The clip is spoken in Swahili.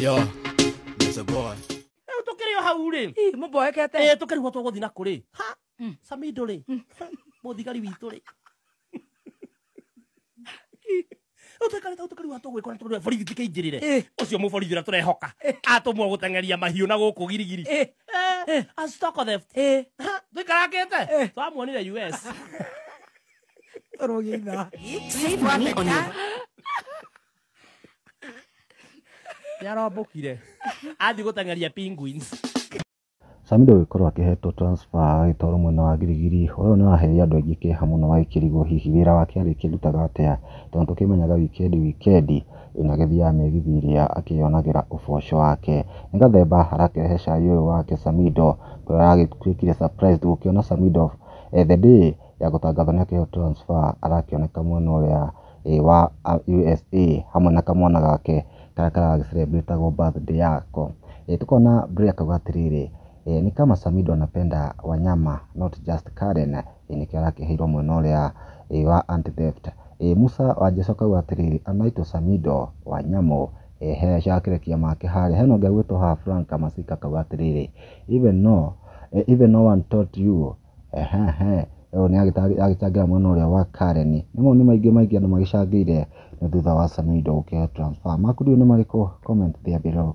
Yo, that's a boy. Tukiri hau ri. Muboekete. Tukiri ho tuguthi na kuri. Ha. Samido ri. Muthigari witu ri. Tukiri wa tugwe kora tugwe borithi tikaingirire. Ucio muborithi ra turehoka. Atumwo gutengeria mahiu na guku girigiri. A stock of theft. Tuikarakete. Twamuonire US. Save money on your Yarobokire. Athi gutengeria penguins. Samido wikorwo akihetwo transfer agitwarwo mwena wa girigiri uyu ni waheria andu aingi kiha muno agikirigwo hihi wira wake ari kirutaga atia tondu tukimenyaga weekend inagithia megithi iria akionagira uboco wake ni gathemba arakehe cai uyu wake Samido agitwikire surprise gukiona Samido the day ya gutangatha ni akihetwo transfer arakioneka mwena uria wa USA hamwe na kamwana gake karakara celebrate go birthday yako tukona break atiriri ni kama Samido anapenda wanyama not just Karen nikio arakiheirwo mwena uria wa anti-theft Musa wajecoka gwatiriri anaitwo Samido wanyamo he shakirekia make hari heno ngagwitwo ha Franka Masika kagwatiriri even no one taught you ni agitagira mwena uria wa Karen nimo ni maingi andu magicangire ni thutha wa Samido gukihe transfer makudio ni mariko comment there below.